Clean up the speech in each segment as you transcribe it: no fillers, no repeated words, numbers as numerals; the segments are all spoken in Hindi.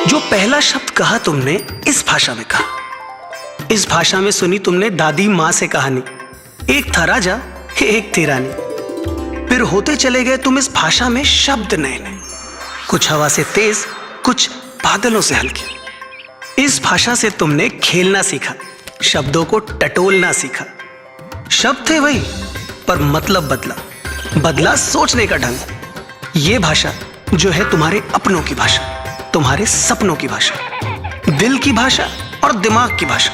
जो पहला शब्द कहा तुमने इस भाषा में कहा। इस भाषा में सुनी तुमने दादी माँ से कहानी। एक था राजा, एक थी रानी। फिर होते चले गए तुम इस भाषा में शब्द नए नए, कुछ हवा से तेज, कुछ बादलों से हल्के। इस भाषा से तुमने खेलना सीखा, शब्दों को टटोलना सीखा। शब्द थे वही, पर मतलब बदला, बदला सोचने का ढंग। ये भाषा जो है तुम्हारे अपनों की भाषा, तुम्हारे सपनों की भाषा, दिल की भाषा और दिमाग की भाषा,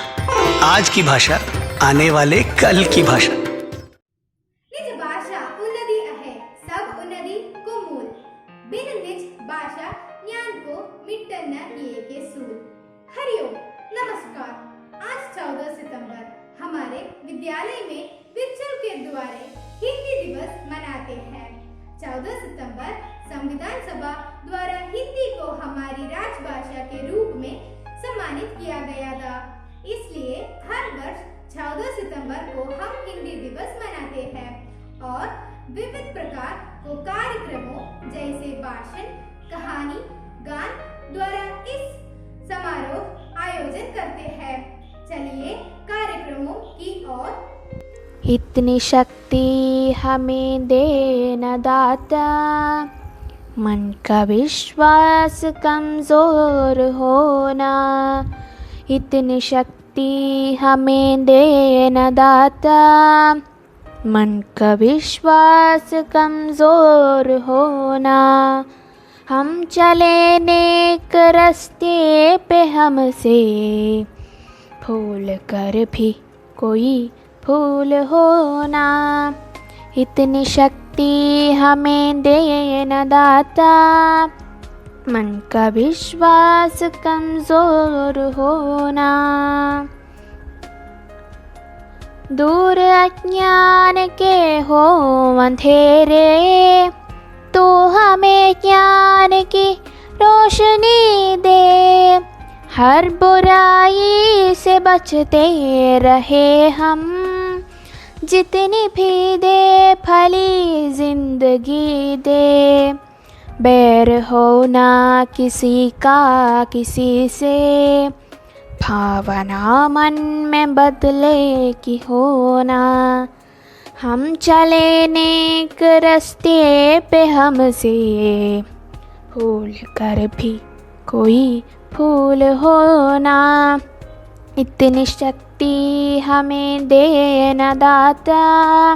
आज की भाषा, आने वाले कल की भाषा। निज भाषा उन्नति अहे, सब उन्नति को मूल। बिन निज भाषा ज्ञान को मिटन न किए के सूल। हरिओम, नमस्कार। आज 14 सितंबर हमारे विद्यालय में विचल के द्वारे हिंदी दिवस मनाते हैं। 14 सितंबर संविधान सभा द्वारा हिंदी को हमारी राजभाषा के रूप में सम्मानित किया गया था। इसलिए हर वर्ष 14 सितंबर को हम हिंदी दिवस मनाते हैं और विविध प्रकार को कार्यक्रमों जैसे भाषण, कहानी, गान द्वारा इस समारोह आयोजन करते हैं। चलिए कार्यक्रमों की ओर। इतनी शक्ति हमें दे न दाता, मन का विश्वास कमजोर होना। इतनी शक्ति हमें दे न दाता, मन का विश्वास कमजोर होना। हम चले नेक रास्ते पे हमसे भूल कर भी कोई भूल होना। इतनी शक्ति हमें दे न दाता, मन का विश्वास कमजोर होना। दूर अज्ञान के हो अंधेरे, तो हमें ज्ञान की रोशनी दे। हर बुराई से बचते रहे हम, जितनी भी दे भली जिंदगी दे। बैर हो ना किसी का किसी से, भावना मन में बदले की होना। हम चले नेक रास्ते पे हमसे भूल कर भी कोई भूल होना। इतनी शक्ति हमें दे न दाता,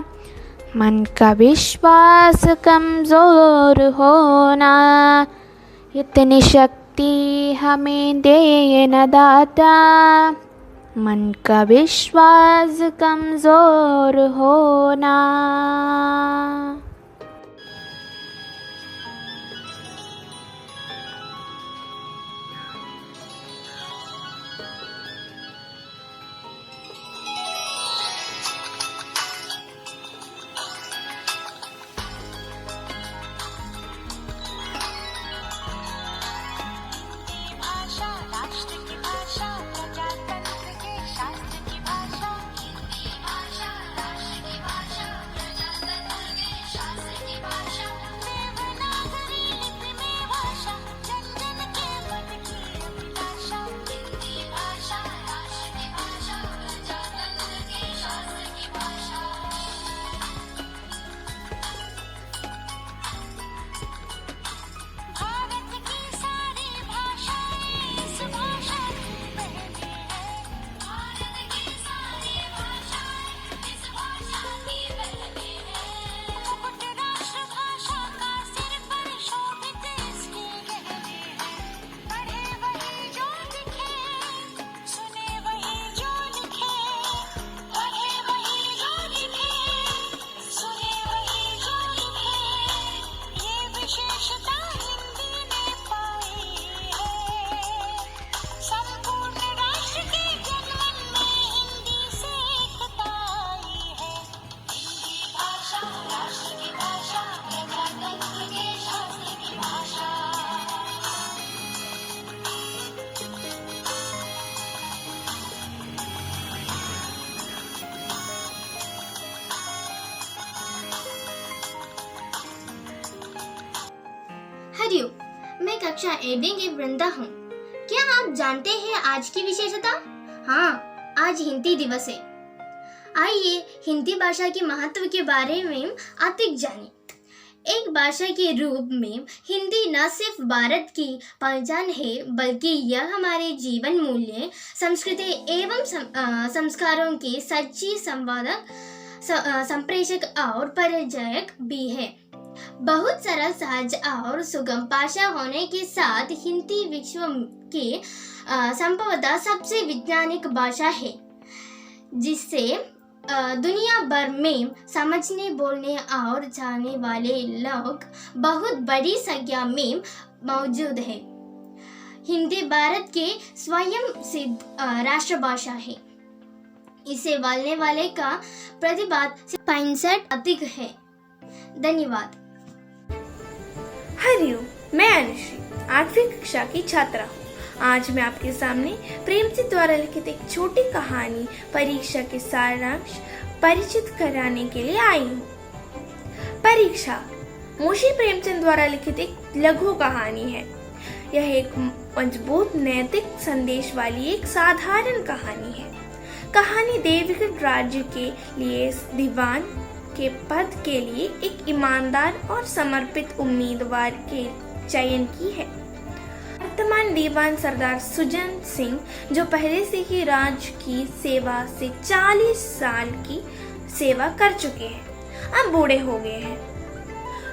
मन का विश्वास कमजोर होना। इतनी शक्ति हमें दे न दाता, मन का विश्वास कमजोर होना। हरिओम, मैं कक्षा 8 की वृंदा हूँ। क्या आप जानते हैं आज की विशेषता? हाँ, आज हिंदी दिवस है। आइए हिंदी भाषा के महत्व के बारे में अधिक जानें। एक भाषा के रूप में हिंदी न सिर्फ भारत की पहचान है, बल्कि यह हमारे जीवन मूल्य, संस्कृति एवं संस्कारों के सच्ची संवादक, संप्रेषक और परिचायक भी है। बहुत सरल, सहज और सुगम भाषा होने के साथ हिंदी विश्व के संभवतः सबसे वैज्ञानिक भाषा है, जिससे दुनिया भर में समझने, बोलने और जानने वाले लोग बहुत बड़ी संख्या में मौजूद है। हिंदी भारत के स्वयं सिद्ध राष्ट्रभाषा है। इसे बोलने वाले का प्रतिशत 65 अधिक है। धन्यवाद। हरिओम, मैं अनुश्री 8वीं कक्षा की छात्रा हूँ। आज मैं आपके सामने प्रेमचंद द्वारा लिखित एक छोटी कहानी परीक्षा के सारांश परिचित कराने के लिए आई हूँ। परीक्षा मुंशी प्रेमचंद द्वारा लिखित एक लघु कहानी है। यह एक मजबूत नैतिक संदेश वाली एक साधारण कहानी है। कहानी देवगढ़ राज्य के लिए दीवान के पद के लिए एक ईमानदार और समर्पित उम्मीदवार के चयन की है। वर्तमान दीवान सरदार सुजन सिंह, जो पहले से ही राज्य की सेवा से 40 साल की सेवा कर चुके हैं, अब बूढ़े हो गए हैं।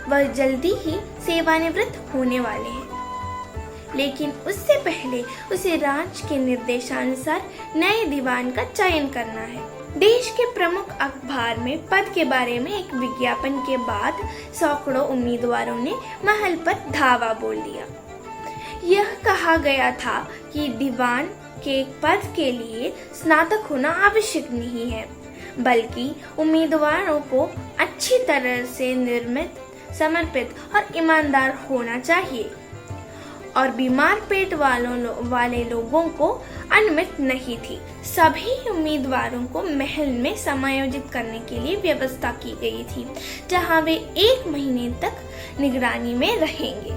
वह जल्दी ही सेवानिवृत्त होने वाले हैं, लेकिन उससे पहले उसे राज्य के निर्देशानुसार नए दीवान का चयन करना है। देश के प्रमुख अखबार में पद के बारे में एक विज्ञापन के बाद सैकड़ों उम्मीदवारों ने महल पर धावा बोल दिया। यह कहा गया था कि दीवान के पद के लिए स्नातक होना आवश्यक नहीं है, बल्कि उम्मीदवारों को अच्छी तरह से निर्मित, समर्पित और ईमानदार होना चाहिए और बीमार पेट वाले लोगों को अनुमति नहीं थी। सभी उम्मीदवारों को महल में समायोजित करने के लिए व्यवस्था की गई थी, जहां वे 1 महीने तक निगरानी में रहेंगे।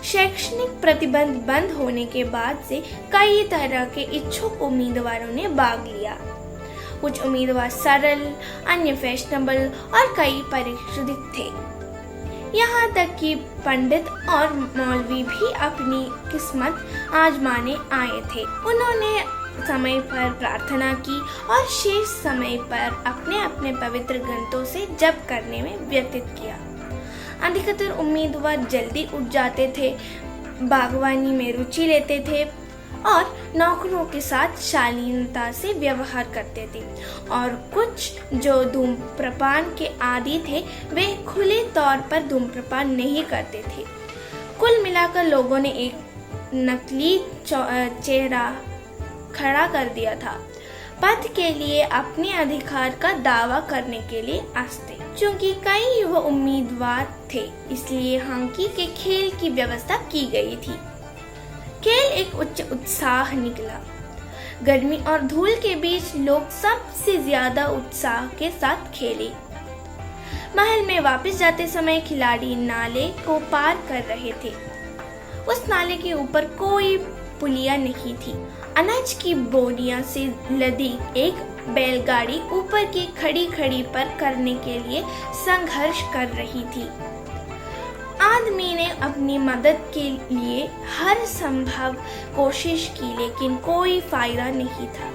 शैक्षणिक प्रतिबंध बंद होने के बाद से कई तरह के इच्छुक उम्मीदवारों ने भाग लिया। कुछ उम्मीदवार सरल, अन्य फैशनेबल और कई परीक्षित थे। यहाँ तक कि पंडित और मौलवी भी अपनी किस्मत आजमाने आए थे। उन्होंने समय पर प्रार्थना की और शेष समय पर अपने अपने पवित्र ग्रंथों से जप करने में व्यतीत किया। अधिकतर उम्मीदवार जल्दी उठ जाते थे, बागवानी में रुचि लेते थे और नौकरों के साथ शालीनता से व्यवहार करते थे, और कुछ जो धूम्रपान के आदी थे वे खुले तौर पर धूम्रपान नहीं करते थे। कुल मिलाकर लोगों ने एक नकली चेहरा खड़ा कर दिया था। पद के लिए अपने अधिकार का दावा करने के लिए आस्ते। चूंकि कई युवा उम्मीदवार थे, इसलिए हॉकी के खेल की व्यवस्था की गई थी। खेल एक उच्च उत्साह निकला। गर्मी और धूल के बीच लोग सबसे ज्यादा उत्साह के साथ खेले। महल में वापस जाते समय खिलाड़ी नाले को पार कर रहे थे। उस नाले के ऊपर कोई पुलिया नहीं थी। अनाज की बोरियां से लदी एक बैलगाड़ी ऊपर की खड़ी पर करने के लिए संघर्ष कर रही थी। आदमी ने अपनी मदद के लिए हर संभव कोशिश की, लेकिन कोई फायदा नहीं था।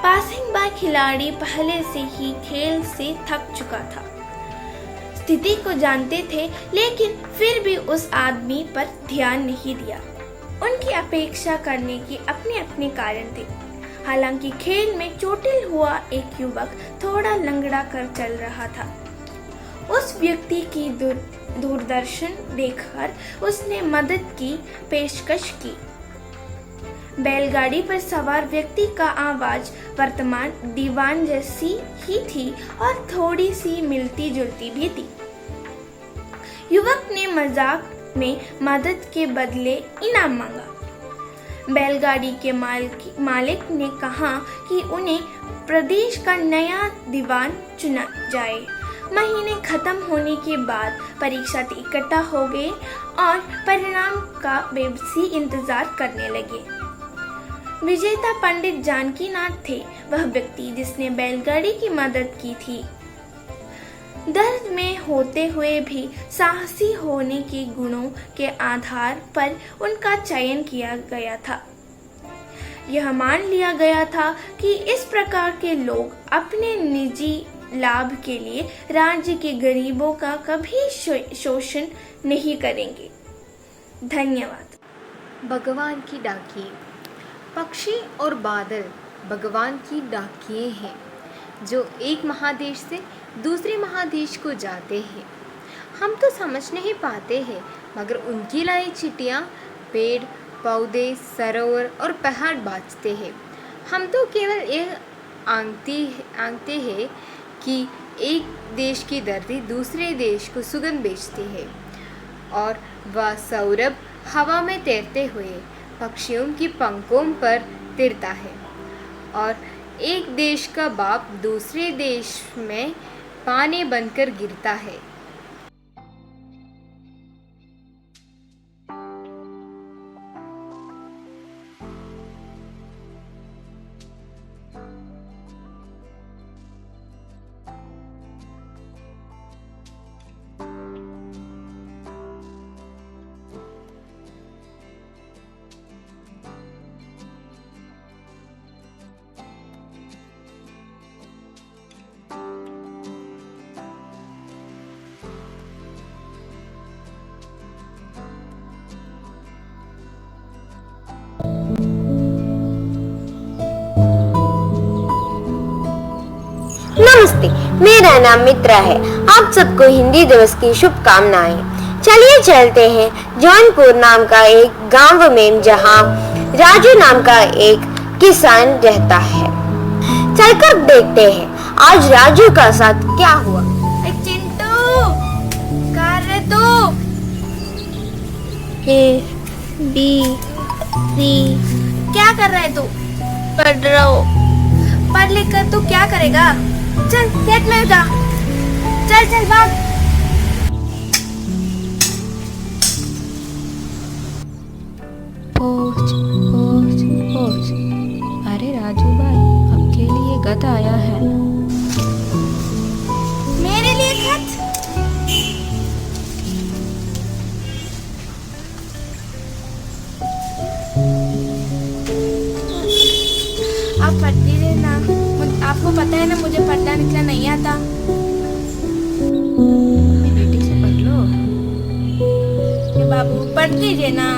पासिंग बाय खिलाड़ी पहले से ही खेल से थक चुका था। स्थिति को जानते थे, लेकिन फिर भी उस आदमी पर ध्यान नहीं दिया। उनकी अपेक्षा करने के अपने अपने कारण थे। हालांकि खेल में चोटिल हुआ एक युवक थोड़ा लंगड़ा कर चल रहा था। उस व्यक्ति की दूरदर्शन देखकर उसने मदद की पेशकश की। बैलगाड़ी पर सवार व्यक्ति का आवाज वर्तमान दीवान जैसी ही थी और थोड़ी सी मिलती जुलती भी थी। युवक ने मजाक में मदद के बदले इनाम मांगा। बैलगाड़ी के मालिक ने कहा कि उन्हें प्रदेश का नया दीवान चुना जाए। महीने खत्म होने के बाद परीक्षार्थी इकट्ठा हो गए और परिणाम का बेबसी इंतजार करने लगे। विजेता पंडित जानकीनाथ थे वह व्यक्ति जिसने बैलगाड़ी की मदद की थी। दर्द में होते हुए भी साहसी होने के गुणों के आधार पर उनका चयन किया गया था। यह मान लिया गया था कि इस प्रकार के लोग अपने निजी लाभ के लिए राज्य के गरीबों का कभी शोषण नहीं करेंगे। धन्यवाद। भगवान की डाकिये। पक्षी और बादल भगवान की डाकिये हैं जो एक महादेश से दूसरे महादेश को जाते हैं। हम तो समझ नहीं पाते हैं, मगर उनकी लाई चिट्ठियाँ पेड़ पौधे सरोवर और पहाड़ बाँचते हैं। हम तो केवल यह आंकते हैं कि एक देश की धरती दूसरे देश को सुगंध बेचती है और वह सौरभ हवा में तैरते हुए पक्षियों की पंखों पर तिरता है और एक देश का बाप दूसरे देश में पानी बनकर गिरता है। नमस्ते, मेरा नाम मित्रा है। आप सबको हिंदी दिवस की शुभकामनाएं। चलिए चलते हैं जौनपुर नाम का एक गांव में, जहां राजू नाम का एक किसान रहता है। चलकर देखते हैं आज राजू का साथ क्या हुआ। चिंटू, कहाँ रहे तू? A-B-C क्या कर रहा है तू? पढ़ रहा हो। पढ़ लिख कर तू क्या करेगा? चल खेत में जा। चल चल भाग। पोच। अरे राजू भाई, आपके लिए खत आया है। मेरे लिए खत? आप पढ़ती रहना। आपको पता है ना मुझे पढ़ना लिखना नहीं आता। बेटी से पढ़ लो। ये बाबू पढ़ दीजिए ना।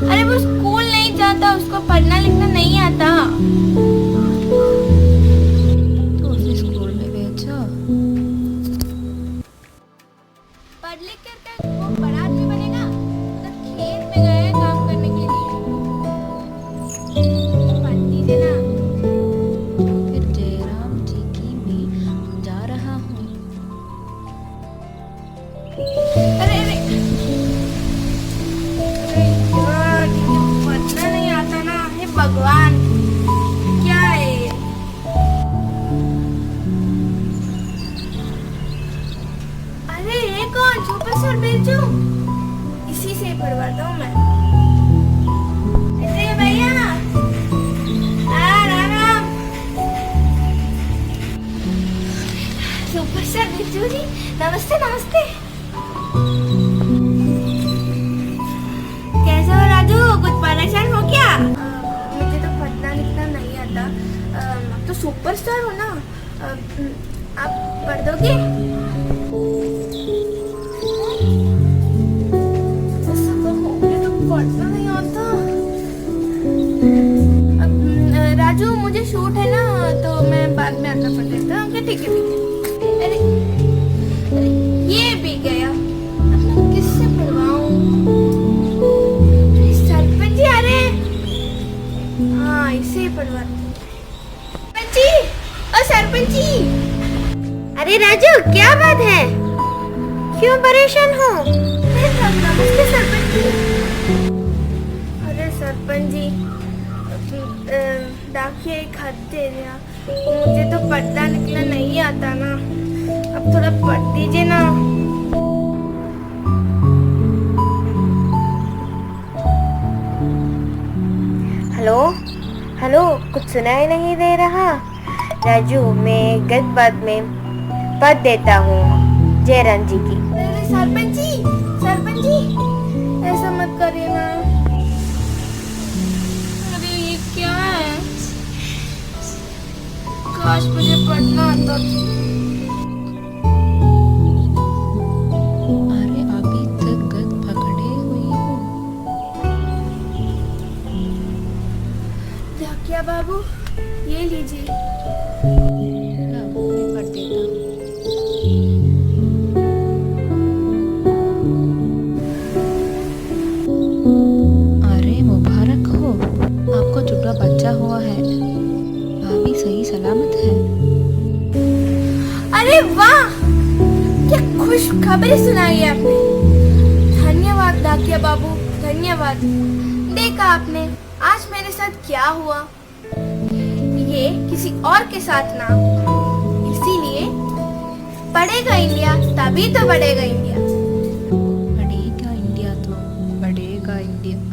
अरे वो स्कूल नहीं जाता, उसको पढ़ना लिखना नहीं आता। तो उसे स्कूल में भेजो। पढ़ लिख कर वो बड़ा आदमी बनेगा। उधर खेत में गया है काम करने के लिए। पढ़ दीजिए ना। फिर जयराम जी की मैं जा रहा हूँ। अरे अरे यार, मुझे पढ़ना नहीं आता ना। हे भगवान, क्या है ये? अरे ये कौन? सुपर सर बेचू, इसी से पढ़वाता हूँ मैं। अरे भैया, राम। सुपर सर बेचू जी, नमस्ते नमस्ते। कैसे हो राजू? कुछ परेशान हो क्या? मुझे तो पढ़ना लिखना नहीं आता। आप तो सुपरस्टार हो ना। आप पढ़ दोगे? ऐसा तो मुझे तो पढ़ना नहीं आता। राजू, मुझे शूट है ना, तो मैं बाद में आकर पढ़ लेता हूँ। ठीक है। अरे ये भी गया। अब मैं किससे पढ़वाऊँ? सरपंच जी आ रहे हैं। हाँ, इसे ही पढ़वाती हूँ। सरपंच जी, ओ सरपंच जी। अरे राजू, क्या बात है? क्यों परेशान हो? नमस्ते सरपंच जी। अरे सरपंच जी, डाकिए खत दे दिया। मुझे तो पढ़ना लिखना नहीं आता ना। अब थोड़ा पढ़ दीजिए ना। हेलो हेलो, कुछ सुनाई नहीं दे रहा? राजू, मैं गद बात में पद देता हूँ जयराम जी की। सरपंच जी ऐसा मत करिए ना। अरे ये क्या है? काश मुझे पढ़ना आता था। अरे अभी तक गद पकड़े हुई हूँ। ढाकिया बाबू, ये लीजिए। हाँ, मैं पढ़ देता हूँ। अरे मुबारक हो, आपको छोटा बच्चा हुआ है। भाभी सही सलामत है। अरे वाह, क्या खुश खबरें सुनाई है आपने। धन्यवाद ढाकिया बाबू, धन्यवाद। देखा आपने आज मेरे साथ क्या हुआ। ये किसी और के साथ ना, इसीलिए पढ़ेगा इंडिया, तभी तो बढ़ेगा इंडिया। बढ़ेगा इंडिया तो बढ़ेगा इंडिया।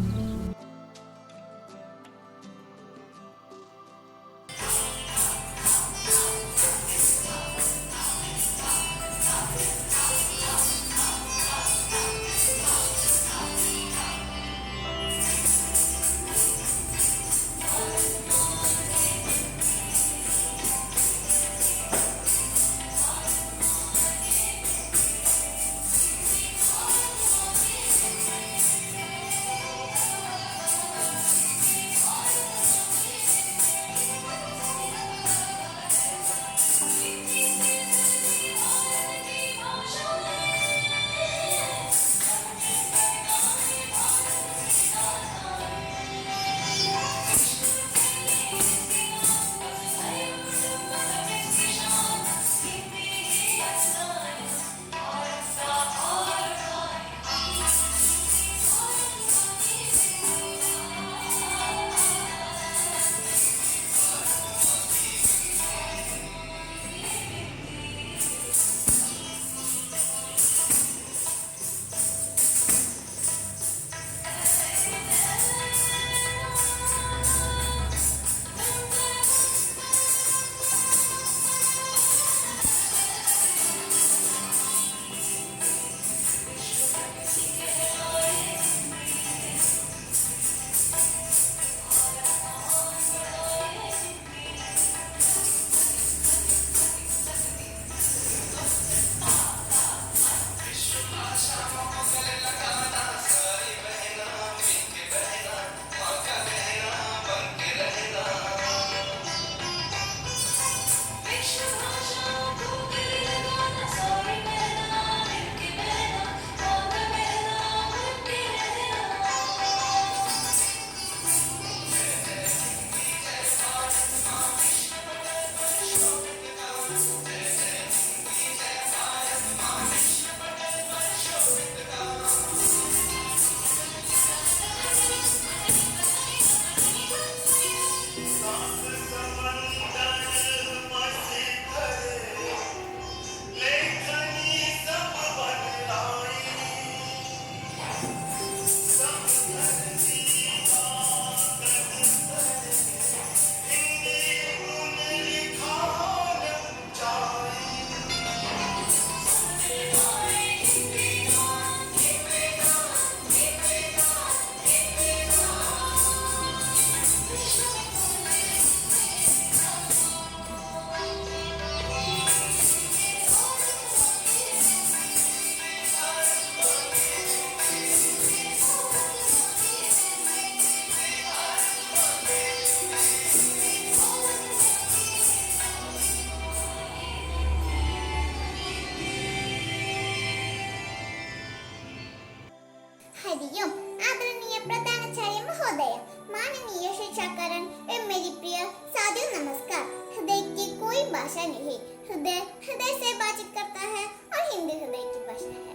हरिओम आदरणीय प्रधानाचार्य महोदय, माननीय शिक्षाकरण एवं मेरी प्रिय साथियों, नमस्कार। हृदय की कोई भाषा नहीं, हृदय हृदय से बातचीत करता है और हिंदी हृदय की भाषा है।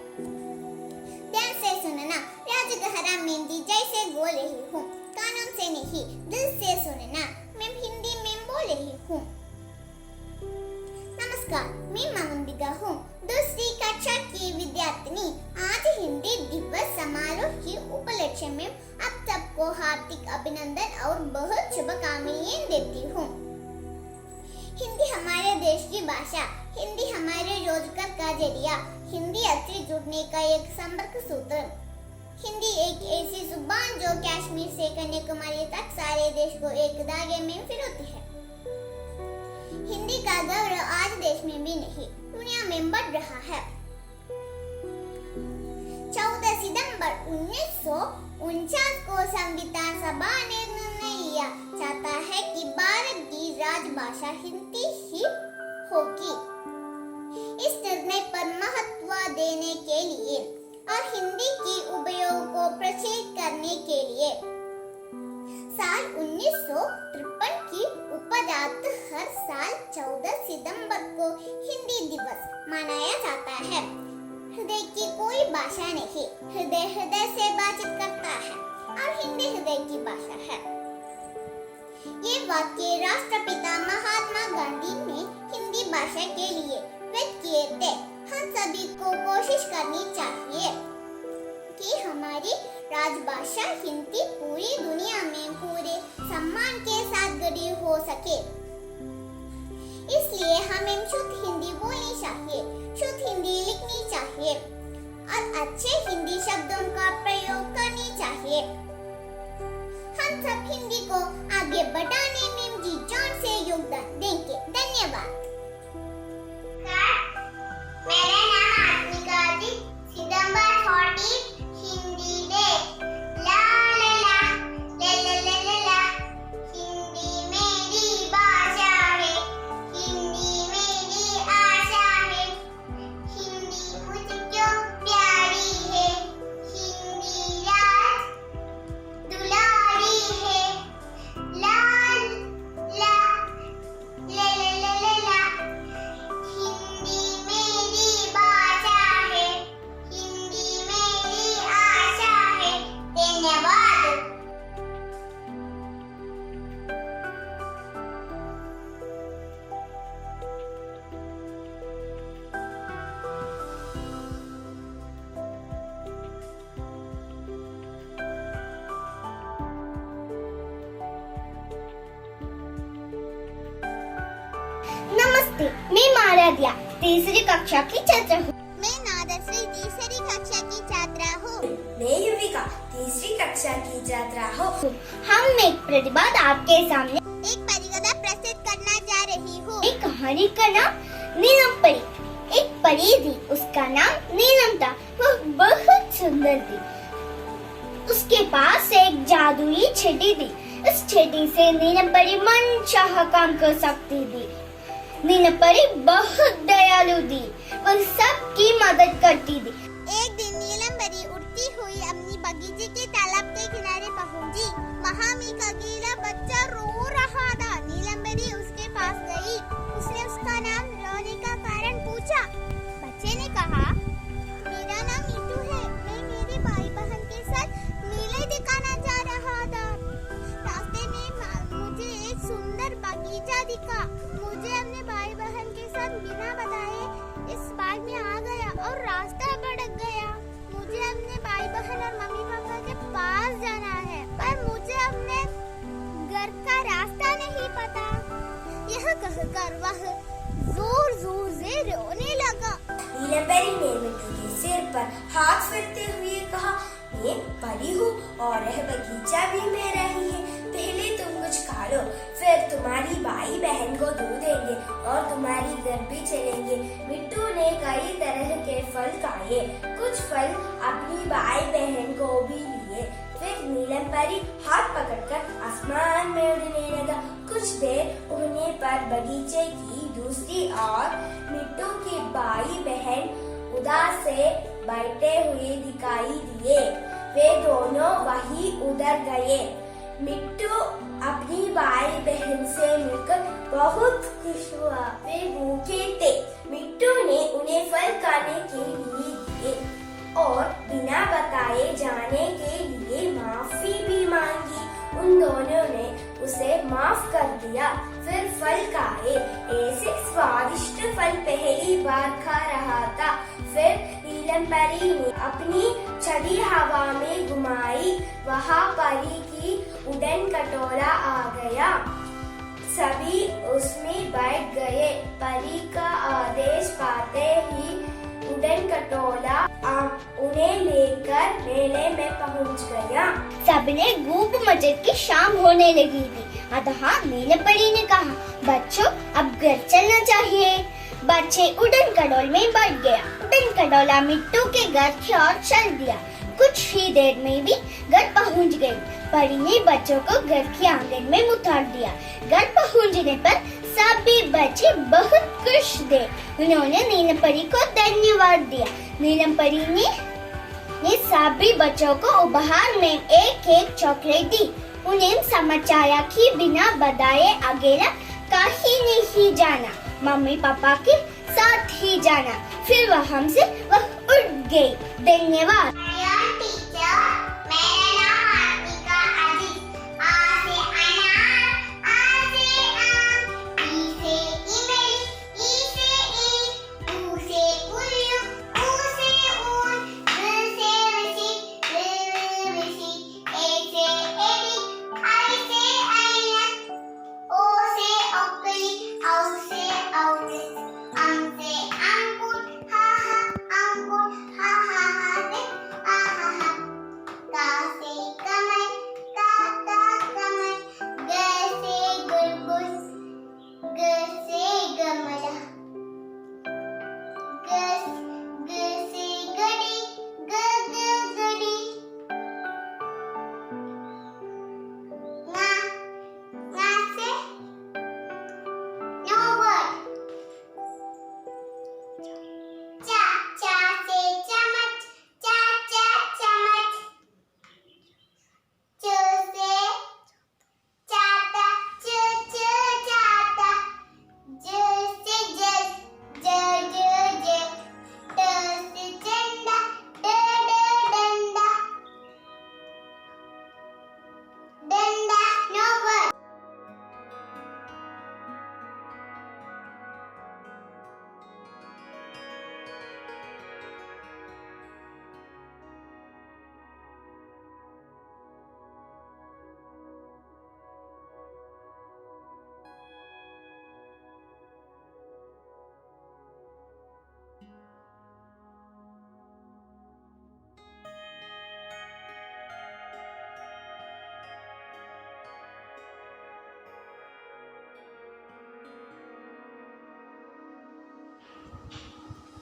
ध्यान से सुनना, राजगहरा मेहंदी जैसे बोल रही हूँ, कानून से नहीं दिल से सुनना, मैं हिंदी में बोल रही हूँ। नमस्कार, मैं मामुंदिगा हूँ, दूसरी कक्षा की विद्यार्थिनी। आज हिंदी दिवस समारोह के उपलक्ष्य में आप सबको सबको हार्दिक अभिनंदन और बहुत शुभकामनाएं देती हूँ। हिंदी हमारे देश की भाषा, हिंदी हमारे रोजगार का जरिया, हिंदी अच्छे जुड़ने का एक संपर्क सूत्र। हिंदी एक ऐसी जुबान जो कश्मीर से कन्याकुमारी तक सारे देश को एक धागे में पिरोती है। हिंदी का गौरव आज देश में भी नहीं, दुनिया में बढ़ रहा है। 14 सितंबर 1949 को संविधान सभा ने निर्णय लिया चाहता है कि भारत की राजभाषा हिंदी ही होगी। इस निर्णय पर महत्व देने के लिए और हिंदी की उपयोग को प्रोत्साहित करने के लिए साल 1953 की उपरांत हर साल 14 सितंबर को हिंदी दिवस मनाया जाता है। हृदय की कोई भाषा नहीं, हृदय हृदय से बातचीत करता है और हिंदी हृदय की भाषा है। ये वाक्य राष्ट्रपिता महात्मा गांधी ने हिंदी भाषा के लिए व्यक्त किए थे। हम सभी को कोशिश करनी चाहिए कि हमारी राजभाषा हिंदी पूरी दुनिया में पूरे सम्मान के साथ गढ़ी हो सके। इसलिए हमें शुद्ध हिंदी बोलनी चाहिए, शुद्ध हिंदी लिखनी चाहिए और अच्छे हिंदी शब्दों का प्रयोग करनी चाहिए। हम सब हिंदी को आगे बढ़ाने में जी जान से योगदान देंगे। धन्यवाद। मेरा नाम आत्मिका जी। सितंबर 14 हिंदी डे। ला ला ला ला ला ला ला ला। हिंदी मेरी भाषा है, हिंदी मेरी आशा है, हिंदी मुझको प्यारी है, हिंदी राज दुलारी है। ला ला ला ला ला ला। हिंदी मेरी भाषा है, हिंदी मेरी आशा है। धन्यवाद। नमस्ते, मैं मारादिया तीसरी कक्षा की छात्रा हूँ। मैं नादश्री तीसरी कक्षा की छात्रा हूँ। मैं युविका तीसरी कक्षा की छात्रा हूँ। हम एक प्रतिबाद आपके सामने एक परिकथा प्रस्तुत करना जा रही हूँ। एक कहानी का नाम नीलम परी। एक परी थी, उसका नाम नीलम था। वह बहुत सुंदर थी। उसके पास एक जादुई छड़ी थी। इस छड़ी से नीलम परी मनचाहा काम कर सकती थी। नीलम परी बहुत दयालु थी, वह सबकी मदद करती थी। एक दिन नीलम परी उड़ती हुई अपनी बगीचे के तालाब के किनारे पहुंची। वहाँ एक अकेला बच्चा रो रहा था। नीलम परी उसके पास गई। उसने उसका नाम रोने का कारण पूछा। बच्चे ने कहा, मेरा नाम मीठू है, मैं मेरे भाई बहन के साथ मेले दिखाना जा रहा था। रास्ते में मुझे एक सुंदर बगीचा दिखा। मुझे अपने भाई बहन के साथ बिना बताए इस बाग में आ गया और रास्ता भटक गया। मुझे अपने भाई बहन और मम्मी पापा के पास जाना है, पर मुझे अपने घर का रास्ता नहीं पता। यह कहकर वह जोर जोर से रोने लगा। नीलम परी ने मिट्टू के सिर पर हाथ फेरते हुए कहा, मैं परी हूँ और यह बगीचा भी मेरा ही है। पहले तुम कुछ खा लो, फिर तुम्हारी भाई बहन को दूध देंगे और तुम्हारी घर भी चलेंगे। मिट्टू ने कई तरह के फल खाए। कुछ फल अपनी भाई बहन को भी लिए। फिर नीलम परी हाथ पकड़कर आसमान में उड़ने लगा। कुछ देर उड़ने पर बगीचे की दूसरी ओर मिट्टू की भाई बहन उदास से बैठे हुए दिखाई दिए। वे दोनों वहीं उधर गए। मिट्टू अपनी भाई बहन से मिलकर बहुत खुश हुआ। वे भूखे थे। मिट्टू ने उन्हें फल खाने के लिए दिए और बिना बताए जाने के लिए माफी भी मांगी। उन दोनों ने उसे माफ कर दिया। फिर फल खाए। ऐसे स्वादिष्ट फल पहली बार खा रहा था। फिर नीलम परी ने अपनी छड़ी हवा में घुमाई। वहाँ परी की बैठ गए। परी का आदेश पाते ही उड़न खटोला उन्हें लेकर मेले में पहुंच गया। सबने खूब मजे की शाम होने लगी थी। अतः नीलपरी ने कहा, बच्चों अब घर चलना चाहिए। बच्चे उड़न खटोल में बैठ गया। उड़न खटोला मिट्टू के घर की ओर चल दिया। कुछ ही देर में भी घर पहुंच गई। परी ने बच्चों को घर के आंगन में उतार दिया। घर पहुंचने पर सभी बच्चे बहुत खुश थे। उन्होंने नीलपरी को धन्यवाद दिया। नीलपरी ने सभी बच्चों को उपहार में एक एक चॉकलेट दी। उन्हें समझाया कि बिना बताए अकेला कहीं नहीं जाना, मम्मी पापा के साथ ही जाना। फिर वहाँ से वह उड़ गई। धन्यवाद।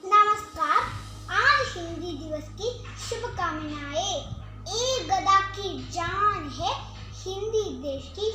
नमस्कार। आज हिंदी दिवस की शुभकामनाएं। एक गधा की जान है हिंदी देश की